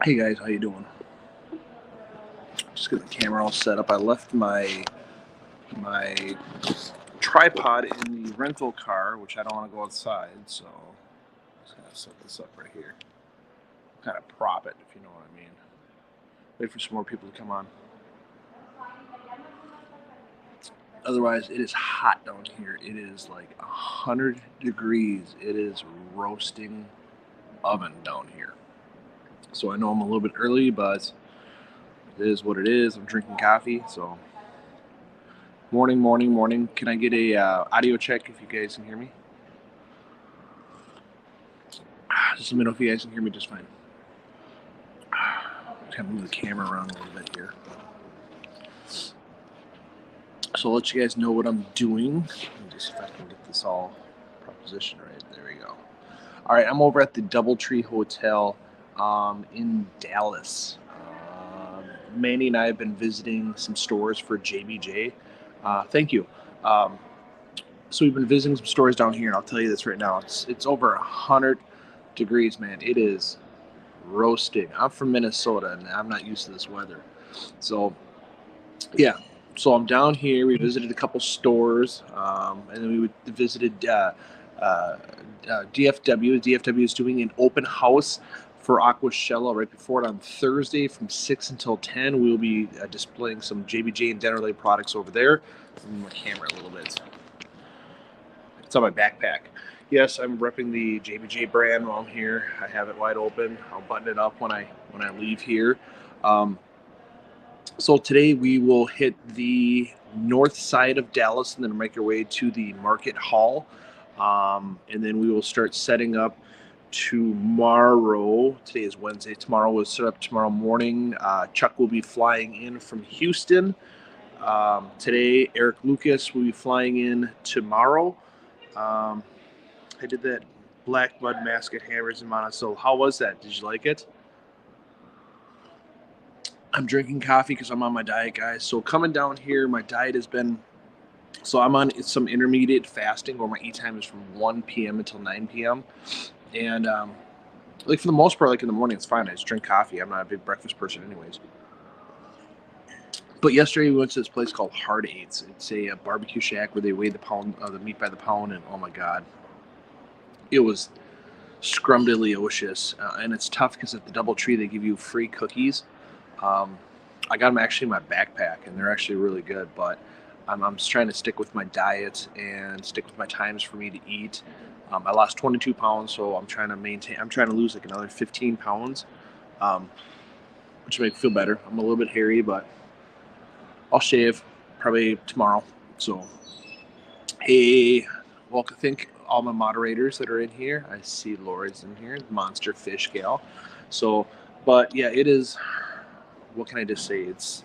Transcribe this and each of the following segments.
Hey guys, how you doing? Just getting the camera all set up. I left my tripod in the rental car, which I don't want to go outside, so I'm just gonna set this up right here. Kind of prop it, if you know what I mean. Wait for some more people to come on. Otherwise, it is hot down here. It is like 100 degrees. It is roasting oven down here. So I know I'm a little bit early, but it is what it is. I'm drinking coffee, so morning, morning, morning. Can I get a audio check if you guys can hear me? Just let me know if you guys can hear me just fine. Kind of move the camera around a little bit here. So I'll let you guys know what I'm doing. Let me just if I can get this all propositioned right. There we go. All right, I'm over at the DoubleTree Hotel in Dallas. Manny and I have been visiting some stores for JBJ. Thank you. Um, so we've been visiting some stores down here, and I'll tell you this right now. It's over 100 degrees, man. It is roasting. I'm from Minnesota, and I'm not used to this weather. So, yeah. So I'm down here. We visited a couple stores, and then we visited DFW. DFW is doing an open house for Aquashella right before it on Thursday from 6 until 10. We will be displaying some JBJ and Dennerley products over there. Move my camera a little bit. It's on my backpack. Yes, I'm repping the JBJ brand while I'm here. I have it wide open. I'll button it up when I leave here. Um, so today we will hit the north side of Dallas and then make our way to the Market Hall. And then we will start setting up tomorrow. Today is Wednesday. Tomorrow we'll set up tomorrow morning. Chuck will be flying in from Houston. Today, Eric Lucas will be flying in tomorrow. I did that black mud mask at Hammers in Monticello. How was that? Did you like it? I'm drinking coffee because I'm on my diet, guys. So coming down here, my diet has been so I'm on some intermediate fasting where my eat time is from 1 p.m. until 9 p.m. And like for the most part, like in the morning, it's fine. I just drink coffee. I'm not a big breakfast person, anyways. But yesterday we went to this place called Hard Eights. It's a barbecue shack where they weigh the meat by the pound, and oh my god, it was scrumdiddlyocious. And it's tough because at the DoubleTree they give you free cookies. Um, I got them actually in my backpack, and they're actually really good. But I'm just trying to stick with my diet and stick with my times for me to eat. I lost 22 pounds, so I'm trying to maintain. I'm trying to lose like another 15 pounds, um, which makes me feel better. I'm a little bit hairy, but I'll shave probably tomorrow. So, hey, welcome. Thank all my moderators that are in here. I see Laura's in here, Monster Fish Gal. So, but yeah, it is. What can I just say? It's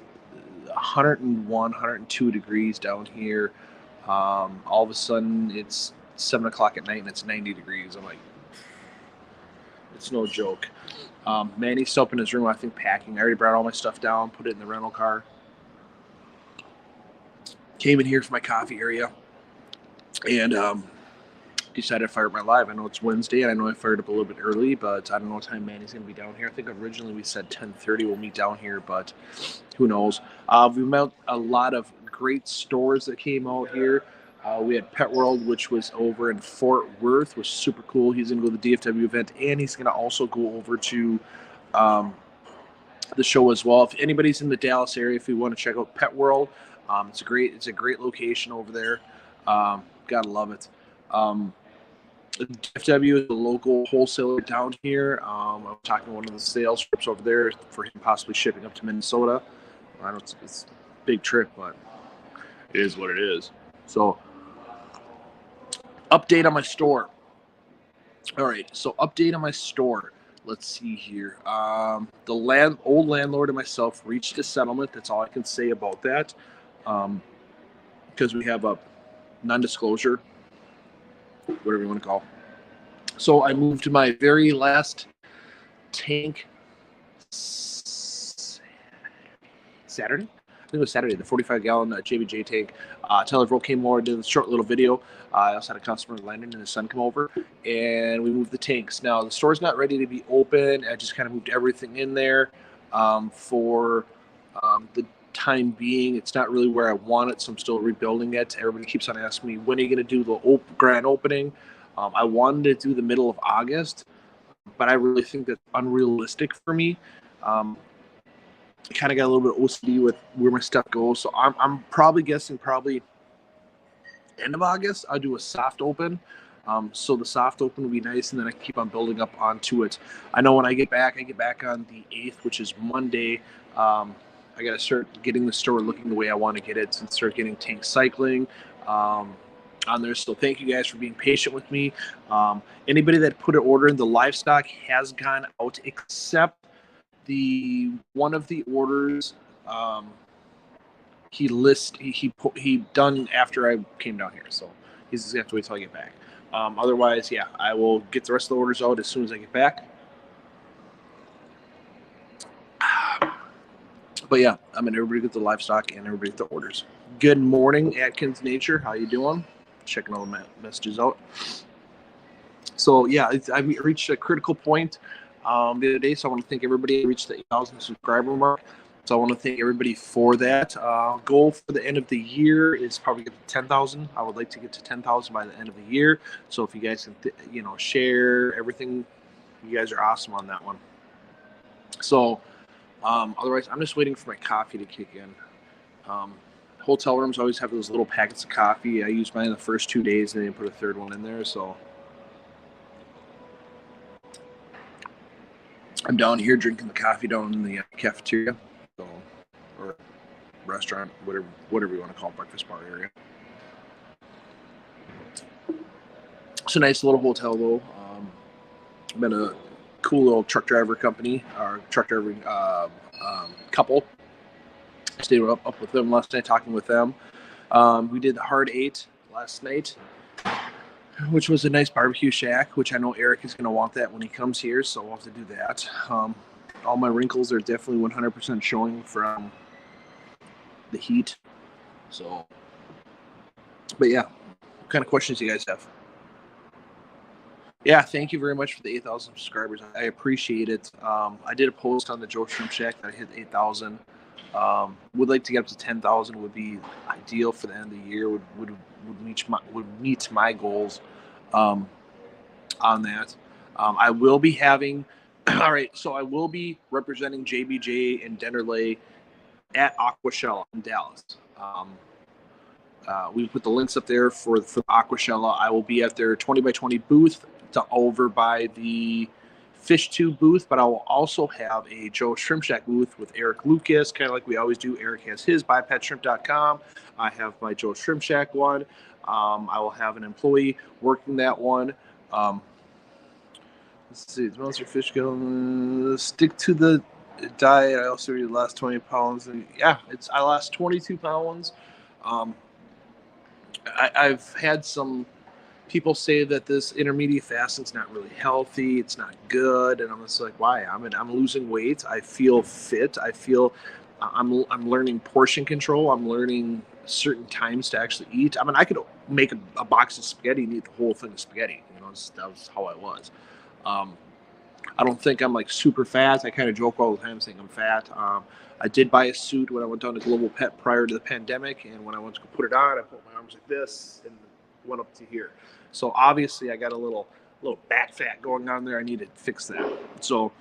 101, 102 degrees down here. All of a sudden, it's 7 o'clock at night and it's 90 degrees. I'm like, it's no joke. Manny's still up in his room, I think, packing. I already brought all my stuff down, put it in the rental car. Came in here for my coffee area and decided to fire up my live. I know it's Wednesday, and I know I fired up a little bit early, but I don't know what time Manny's going to be down here. I think originally we said 10:30 we'll meet down here, but who knows? We met a lot of great stores that came out here. We had Pet World, which was over in Fort Worth, was super cool. He's going to go to the DFW event, and he's going to also go over to um, the show as well. If anybody's in the Dallas area, if you want to check out Pet World, it's a great location over there. Gotta love it. DFW is a local wholesaler down here. I was talking to one of the sales reps over there for him possibly shipping up to Minnesota. I know it's a big trip, but it is what it is. So, update on my store. All right, so update on my store. Let's see here. The old landlord and myself reached a settlement. That's all I can say about that, because we have a non-disclosure, whatever you want to call it. So I moved to my very last tank Saturday. I think it was Saturday, the 45-gallon JBJ tank. Tyler Vroll came over, did a short little video. I also had a customer, Landon, and his son come over, and we moved the tanks. Now, the store's not ready to be open. I just kind of moved everything in there for the time being. It's not really where I want it, so I'm still rebuilding it. Everybody keeps on asking me, when are you going to do the grand opening? I wanted to do the middle of August, but I really think that's unrealistic for me. I kind of got a little bit OCD with where my stuff goes, so I'm probably guessing end of August I'll do a soft open. So the soft open will be nice, and then I keep on building up onto it. I know when I get back on the 8th, which is Monday. I got to start getting the store looking the way I want to get it and start getting tank cycling on there. So thank you guys for being patient with me. Anybody that put an order in, the livestock has gone out, except one of the orders he done after I came down here. So he's just gonna have to wait till I get back. Otherwise, yeah, I will get the rest of the orders out as soon as I get back. But yeah, I mean, everybody get the livestock and everybody get the orders. Good morning, Atkins Nature. How you doing? Checking all the messages out. So yeah, I reached a critical point the other day. So I want to thank everybody. I reached the 8,000 subscriber mark. So I want to thank everybody for that. Goal for the end of the year is probably get to 10,000. I would like to get to 10,000 by the end of the year. So if you guys can, share everything, you guys are awesome on that one. So otherwise, I'm just waiting for my coffee to kick in. Hotel rooms always have those little packets of coffee. I used mine the first 2 days, and then put a third one in there. So I'm down here drinking the coffee down in the cafeteria, or restaurant, whatever you want to call it, breakfast bar area. It's a nice little hotel, though. Been a cool little truck driver company, or truck driver couple. I stayed up with them last night, talking with them. We did the Hard 8 last night, which was a nice barbecue shack, which I know Eric is going to want that when he comes here, so we'll have to do that. All my wrinkles are definitely 100% showing from the heat. So, but yeah, what kind of questions do you guys have? Yeah, thank you very much for the 8,000 subscribers. I appreciate it. I did a post on the Joe Shrimp Shack that I hit 8,000. Would like to get up to 10,000. Would be ideal for the end of the year. Would meet my goals on that. I will be having. All right, so I will be representing JBJ and Denderley at Aquashella in Dallas. We put the links up there for Aquashella. I will be at their 20 by 20 booth over by the Fish Tube booth, but I will also have a Joe Shrimp Shack booth with Eric Lucas, kind of like we always do. Eric has his, buypetshrimp.com. I have my Joe Shrimp Shack one. I will have an employee working that one. Let's see, monster fish go stick to the diet. I also lost 20 pounds. Yeah, I lost 22 pounds. I've had some people say that this intermediate fasting is not really healthy. It's not good, and I'm just like, why? I'm losing weight. I feel fit. I feel I'm learning portion control. I'm learning certain times to actually eat. I mean, I could make a box of spaghetti and eat the whole thing of spaghetti. That was how I was. I don't think I'm like super fat. I kind of joke all the time saying I'm fat. I did buy a suit when I went down to Global Pet prior to the pandemic, and when I went to put it on, I put my arms like this and went up to here. So obviously I got a little back fat going on there. I need to fix that. So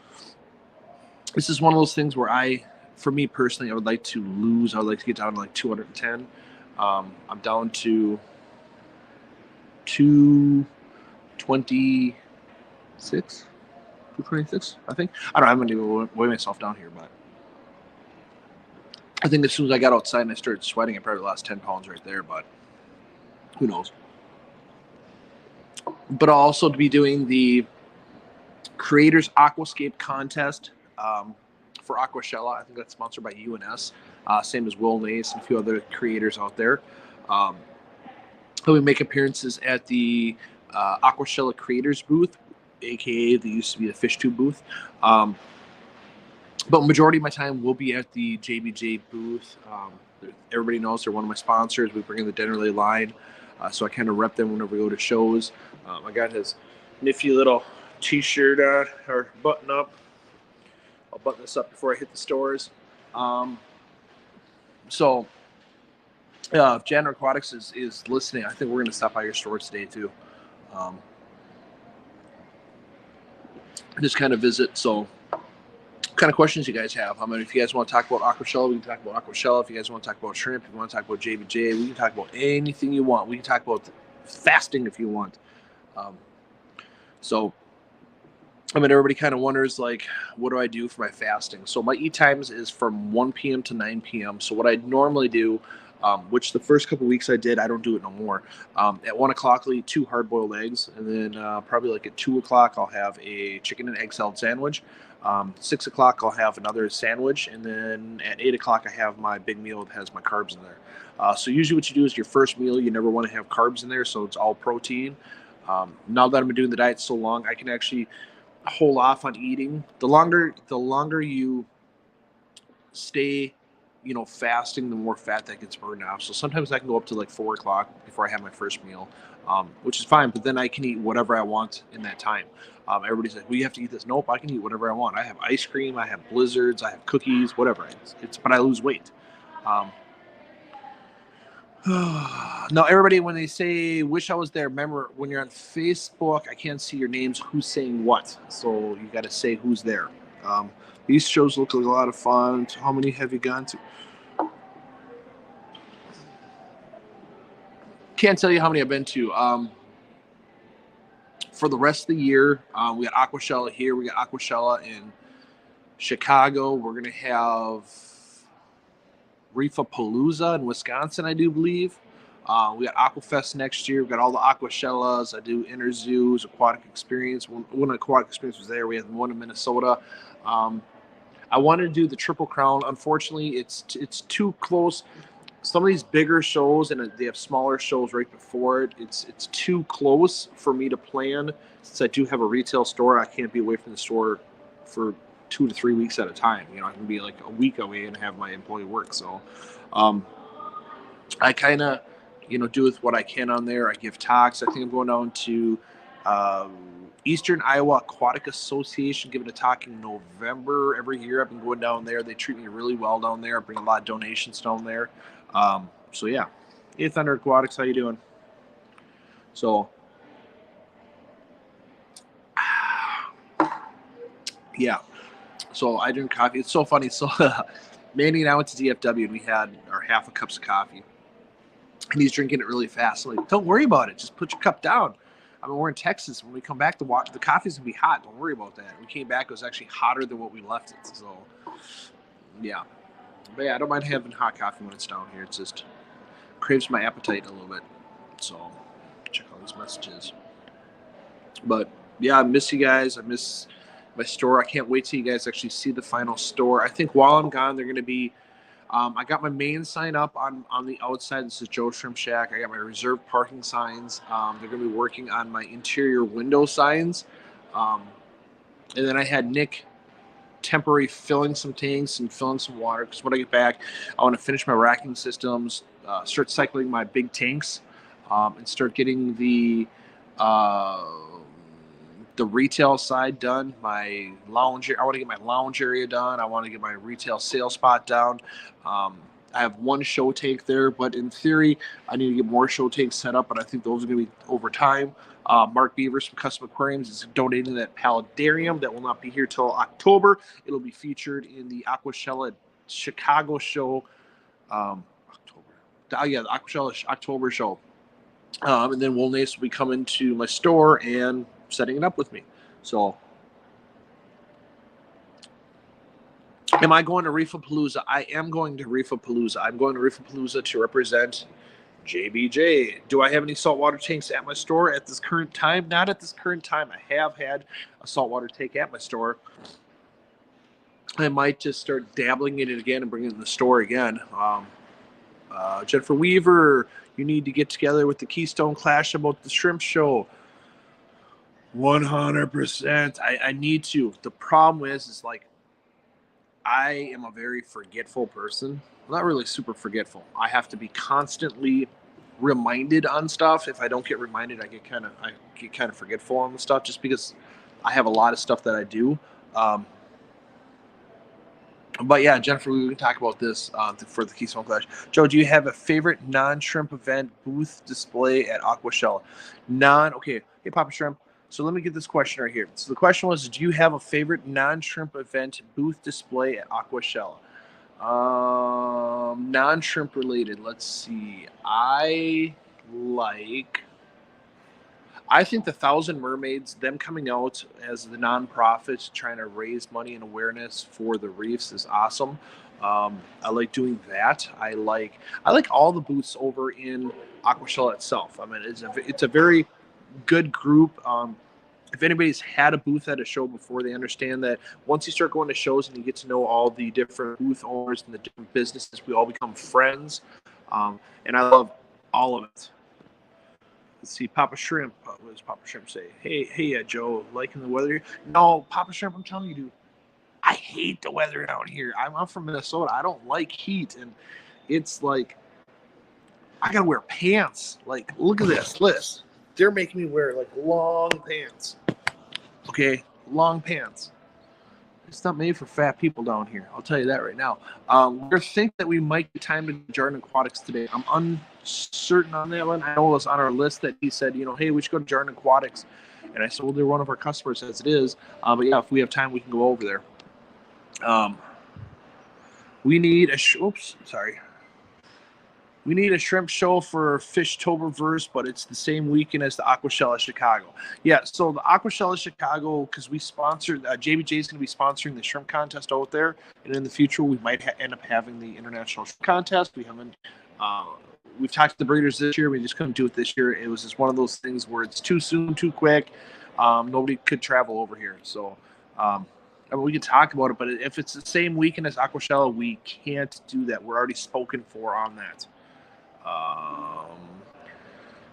this is one of those things where for me personally, I would like to lose. I would like to get down to like 210. I'm down to 226. 226, I think. I don't know. I'm going to weigh myself down here, but I think as soon as I got outside and I started sweating, I probably lost 10 pounds right there, but who knows. But I'll also be doing the Creators Aquascape contest for Aquashella. I think that's sponsored by UNS, same as Will Nace and a few other creators out there. We make appearances at the Aquashella Creators booth, aka they used to be the Fish Tube booth. But majority of my time will be at the JBJ booth. Everybody knows they're one of my sponsors. We bring in the Dennerley line. So I kind of rep them whenever we go to shows. I got his nifty little t-shirt on, or button up. I'll button this up before I hit the stores. So if Jan Aquatics is listening, I think we're going to stop by your store today too. Just kind of visit. So what kind of questions you guys have? I mean, if you guys want to talk about Aquashella, we can talk about Aquashella. If you guys want to talk about shrimp, if you want to talk about JBJ, we can talk about anything you want. We can talk about fasting if you want. So I mean, everybody kind of wonders, like, what do I do for my fasting? So my eat times is from 1 p.m. to 9 p.m. So what I normally do, which the first couple weeks I did, I don't do it no more. At 1 o'clock, I'll eat 2 hard-boiled eggs. And then probably like at 2 o'clock, I'll have a chicken and egg salad sandwich. 6 o'clock, I'll have another sandwich. And then at 8 o'clock, I have my big meal that has my carbs in there. So usually what you do is your first meal, you never want to have carbs in there, so it's all protein. Now that I've been doing the diet so long, I can actually hold off on eating. The longer you stay, fasting, the more fat that gets burned off. So sometimes I can go up to like 4 o'clock before I have my first meal, which is fine. But then I can eat whatever I want in that time. Everybody's like, "Well, you have to eat this." Nope, I can eat whatever I want. I have ice cream, I have blizzards, I have cookies, whatever. But I lose weight. Now, everybody, when they say "wish I was there," remember when you're on Facebook, I can't see your names. Who's saying what? So you got to say who's there. These shows look like a lot of fun. How many have you gone to? Can't tell you how many I've been to. For the rest of the year, we got Aquashella here. We got Aquashella in Chicago. We're gonna have Reefapalooza in Wisconsin, I do believe. We got Aquafest next year. We've got all the Aquashellas. I do Interzoos, Aquatic Experience. When Aquatic Experience was there, we had one in Minnesota. I wanted to do the Triple Crown. Unfortunately, it's too close. Some of these bigger shows, and they have smaller shows right before it. It's too close for me to plan. Since I do have a retail store, I can't be away from the store for 2 to 3 weeks at a time. I can be like a week away and have my employee work. So I kind of, do with what I can on there. I give talks. I think I'm going down to Eastern Iowa Aquatic Association, giving a talk in November every year. I've been going down there. They treat me really well down there. I bring a lot of donations down there. So yeah, hey Thunder Aquatics, how you doing? So yeah, so I drink coffee. It's so funny. So Mandy and I went to DFW and we had our half a cups of coffee, and he's drinking it really fast. I'm like, don't worry about it. Just put your cup down. I mean, we're in Texas. When we come back, the coffee's gonna be hot. Don't worry about that. We came back; it was actually hotter than what we left it. So yeah, but yeah, I don't mind having hot coffee when it's down here. It's just craves my appetite a little bit. So check all these messages. But yeah, I miss you guys. I miss my store. I can't wait till you guys actually see the final store. I think while I'm gone, they're going to be. I got my main sign up on the outside. This is Joe Shrimp Shack. I got my reserved parking signs. They're going to be working on my interior window signs. And then I had Nick temporary filling some tanks and filling some water, because when I get back, I want to finish my racking systems, start cycling my big tanks, and start getting the retail side done. My lounge, I want to get my lounge area done. I want to get my retail sales spot down. I have one show tank there, but in theory, I need to get more show tanks set up, but I think those are going to be over time. Mark Beavers from Custom Aquariums is donating that paludarium that will not be here till October. It'll be featured in the Aquashella Chicago show. October. The Aquashella October show. And then Will Nace will be coming to my store and setting it up with me. So, am I going to Reefapalooza? I am going to Reefapalooza. I'm going to Reefapalooza to represent JBJ. Do I have any saltwater tanks at my store at this current time? Not at this current time. I have had a saltwater tank at my store. I might just start dabbling in it again and bring it in the store again. Jennifer Weaver, you need to get together with the Keystone Clash about the shrimp show. 100%. I need to. The problem is like, I am a very forgetful person. I'm not really super forgetful. I have to be constantly reminded on stuff. If I don't get reminded, I get kind of forgetful on the stuff, just because I have a lot of stuff that I do. But yeah, Jennifer, we can talk about this for the Keystone Clash. Joe, do you have a favorite non-shrimp event booth display at Aquashella? Okay. Hey, Papa Shrimp. So let me get this question right here. So the question was, do you have a favorite non-shrimp event booth display at Aquashella? Non-shrimp related. Let's see. I think the Thousand Mermaids, them coming out as the nonprofit trying to raise money and awareness for the reefs is awesome. I like doing that. I like all the booths over in Aquashella itself. I mean, it's a very good group. If anybody's had a booth at a show before, they understand that once you start going to shows and you get to know all the different booth owners and the different businesses, we all become friends. And I love all of it. Let's see, Papa Shrimp. What does Papa Shrimp say? Hey, Joe, liking the weather? No, Papa Shrimp, I'm telling you, dude, I hate the weather down here. I'm from Minnesota. I don't like heat, and it's like I gotta wear pants. Like, look at this. They're making me wear like long pants. Okay, long pants. It's not made for fat people down here. I'll tell you that right now. We're thinking that we might get time to Jordan Aquatics today. I'm uncertain on that one. I know it was on our list that he said, hey, we should go to Jordan Aquatics. And I said, well, they're one of our customers as it is. But yeah, if we have time, we can go over there. We need We need a shrimp show for Fishtoberverse, but it's the same weekend as the Aquashella Chicago. Yeah, so the Aquashella Chicago, because we sponsored, JBJ is going to be sponsoring the shrimp contest out there, and in the future we might end up having the international shrimp contest. We haven't, we've talked to the breeders this year. We just couldn't do it this year. It was just one of those things where it's too soon, too quick. Nobody could travel over here, so. I mean, we could talk about it, but if it's the same weekend as Aquashella, we can't do that. We're already spoken for on that.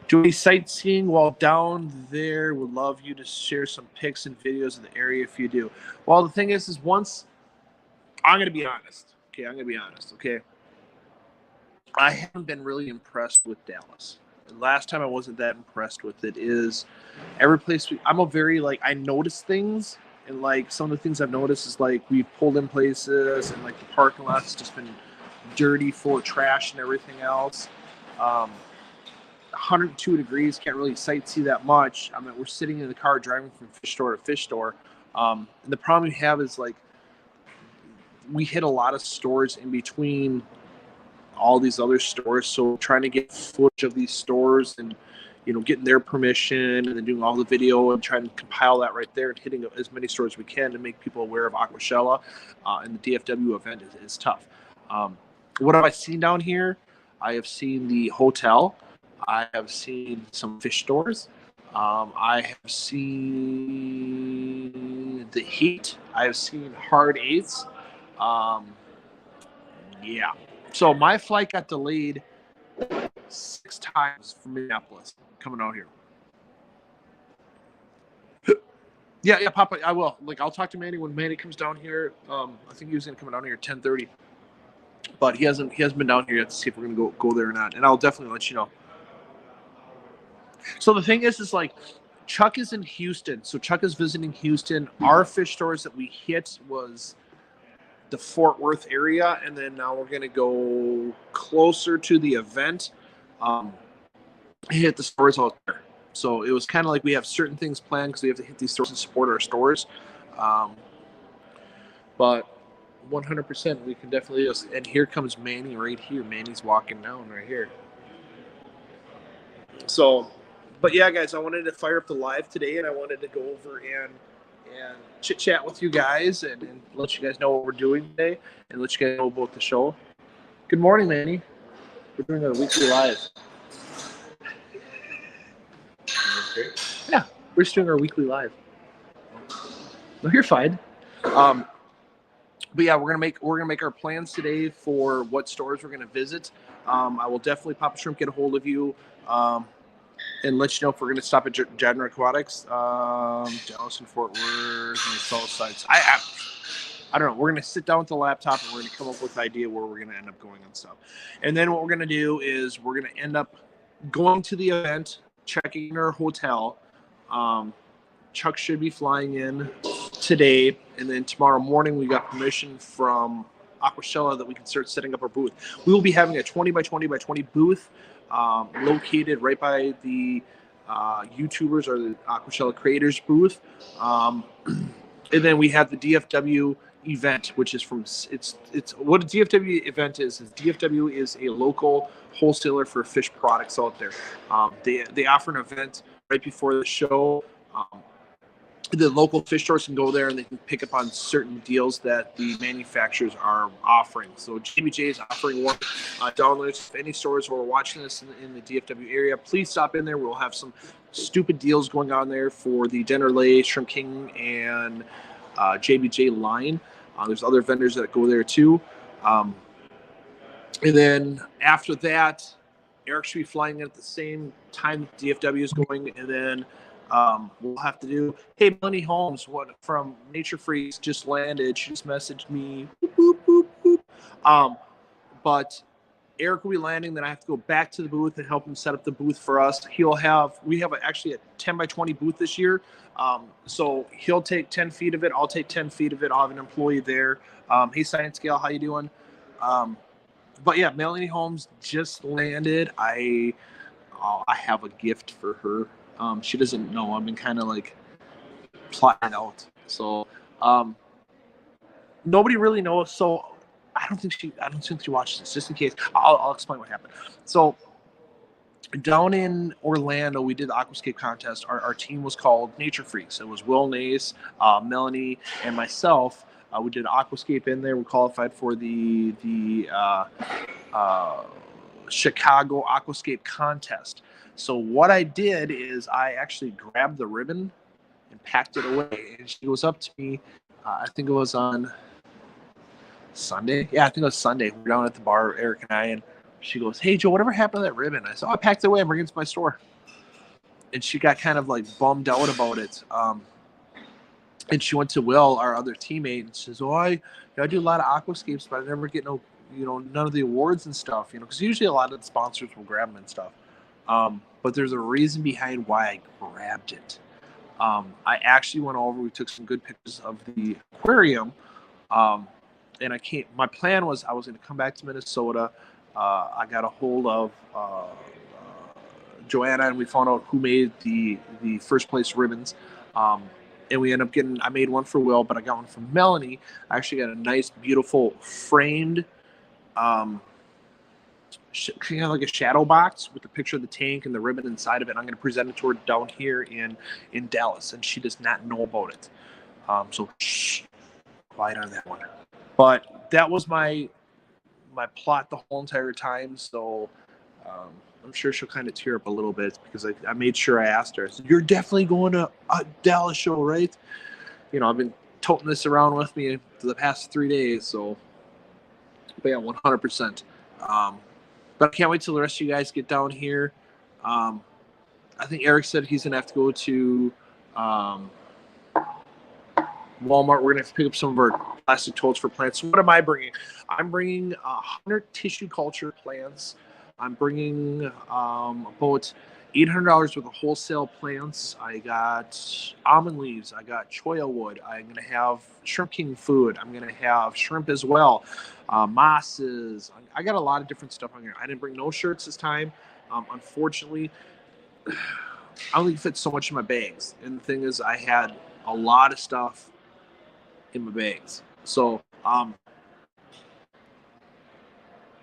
Do any sightseeing while down there? Would love you to share some pics and videos of the area if you do. Well, the thing is once I'm going to be honest. Okay. I haven't been really impressed with Dallas. The last time I wasn't that impressed with it is every place I'm a very I notice things, and some of the things I've noticed is we pulled in places and the parking lot's just been dirty, full of trash and everything else. 102 degrees, can't really sightsee that much. I mean, we're sitting in the car driving from fish store to fish store. And the problem we have is we hit a lot of stores in between all these other stores. So trying to get footage of these stores and, getting their permission and then doing all the video and trying to compile that right there and hitting as many stores as we can to make people aware of Aquashella and the DFW event is tough. What have I seen down here? I have seen the hotel. I have seen some fish stores. I have seen the heat. I have seen hard eights. Yeah. So my flight got delayed 6 times from Minneapolis coming out here. Yeah, Papa, I will. I'll talk to Manny when Manny comes down here. I think he was going to come down here at 10:30. But he hasn't been down here yet to see if we're gonna go there or not, and I'll definitely let you know. So the thing is Chuck is in Houston, so Chuck is visiting Houston. Our fish stores that we hit was the Fort Worth area, and then now we're gonna go closer to the event. Hit the stores out there. So it was kind of we have certain things planned because we have to hit these stores and support our stores. But 100%, we can definitely and here comes Manny right here. Manny's walking down right here. So, but yeah, guys, I wanted to fire up the live today, and I wanted to go over and chit chat with you guys and let you guys know what we're doing today and let you guys know about the show. Good morning, Manny. We're doing a weekly live. Yeah, we're just doing our weekly live. No, you're fine. But yeah, we're gonna make our plans today for what stores we're gonna visit. I will definitely, Papa Shrimp, get a hold of you and let you know if we're gonna stop at Jordan Aquatics, Dallas and Fort Worth, and the south sides. I don't know. We're gonna sit down with the laptop and we're gonna come up with an idea where we're gonna end up going and stuff. And then what we're gonna do is we're gonna end up going to the event, checking in our hotel. Chuck should be flying in today, and then tomorrow morning we got permission from Aquashella that we can start setting up our booth. We will be having a 20 by 20 by 20 booth located right by the YouTubers or the Aquashella creators booth. And then we have the DFW event, which is from it's what a DFW event is DFW is a local wholesaler for fish products out there. They offer an event right before the show. The local fish stores can go there and they can pick up on certain deals that the manufacturers are offering. So JBJ is offering one downloads. If any stores who are watching this in the DFW area, please stop in there. We'll have some stupid deals going on there for the Dennerlay, Shrimp King, and JBJ line. There's other vendors that go there too. And then after that, Eric should be flying in at the same time DFW is going, and then we'll have to do. Hey, Melanie Holmes, what from Nature Freaks just landed. She just messaged me. Boop, boop, boop, boop. But Eric will be landing. Then I have to go back to the booth and help him set up the booth for us. We have actually a 10 by 20 booth this year. So he'll take 10 feet of it. I'll take 10 feet of it. I'll have an employee there. Hey, Science Scale, how you doing? But yeah, Melanie Holmes just landed. I have a gift for her. She doesn't know. I've been kind of like plotting out. So nobody really knows. So I don't think she watches this. Just in case, I'll explain what happened. So down in Orlando, we did the Aquascape contest. Our team was called Nature Freaks. It was Will Nace, Melanie, and myself. We did Aquascape in there. We qualified for the Chicago Aquascape contest. So what I did is I actually grabbed the ribbon and packed it away. And she goes up to me. I think it was on Sunday. Yeah, I think it was Sunday. We're down at the bar, Eric and I, and she goes, "Hey, Joe, whatever happened to that ribbon?" I said, "Oh, I packed it away. I'm bringing it to my store." And she got kind of like bummed out about it. And she went to Will, our other teammate, and says, "Oh, I do a lot of aquascapes, but I never get none of the awards and stuff, because usually a lot of the sponsors will grab them and stuff." But there's a reason behind why I grabbed it. I actually went over. We took some good pictures of the aquarium, and my plan was I was going to come back to Minnesota. I got a hold of Joanna, and we found out who made the first place ribbons. And we ended up I made one for Will, but I got one from Melanie. I actually got a nice, beautiful framed, kind of like a shadow box with a picture of the tank and the ribbon inside of it. I'm going to present it to her down here in Dallas, and she does not know about it. So shh, quiet on that one. But that was my plot the whole entire time. So I'm sure she'll kind of tear up a little bit because I made sure I asked her. I said, "You're definitely going to a Dallas show, right?" I've been toting this around with me for the past 3 days. So, but yeah, 100%. But I can't wait till the rest of you guys get down here. I think Eric said he's going to have to go to Walmart. We're going to have to pick up some of our plastic totes for plants. So what am I bringing? I'm bringing 100 tissue culture plants. I'm bringing about $800 worth of wholesale plants. I got almond leaves. I got cholla wood. I'm going to have Shrimp King food. I'm going to have shrimp as well. Mosses. I got a lot of different stuff on here. I didn't bring no shirts this time. Unfortunately, I only fit so much in my bags. And the thing is, I had a lot of stuff in my bags. So,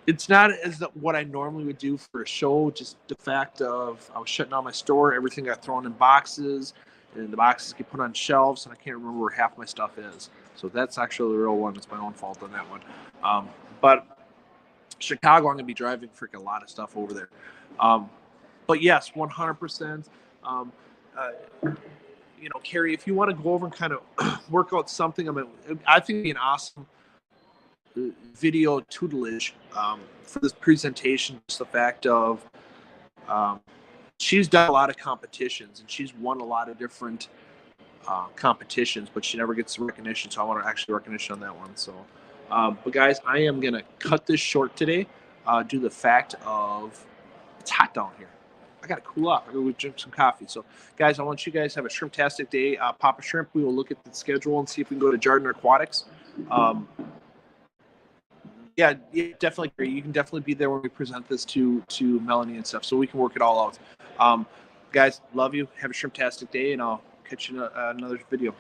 it's not as what I normally would do for a show. Just the fact of I was shutting down my store, everything got thrown in boxes, and the boxes get put on shelves, and I can't remember where half my stuff is. So that's actually the real one. It's my own fault on that one. But Chicago, I'm going to be driving freaking a lot of stuff over there. But yes, 100%. Carrie, if you want to go over and kind of work out something, I think it'd be an awesome video tutelage for this presentation. Just the fact of she's done a lot of competitions and she's won a lot of different competitions, but she never gets the recognition. So I want to actually recognition on that one. So, but guys, I am gonna cut this short today due to the fact of it's hot down here. I got to cool off. I got to drink some coffee. So, guys, I want you guys to have a shrimp-tastic day. Papa Shrimp, we will look at the schedule and see if we can go to Jardin Aquatics. Yeah, definitely agree. You can definitely be there when we present this to Melanie and stuff, so we can work it all out. Guys, love you. Have a shrimp-tastic day, and I'll catch you in another video.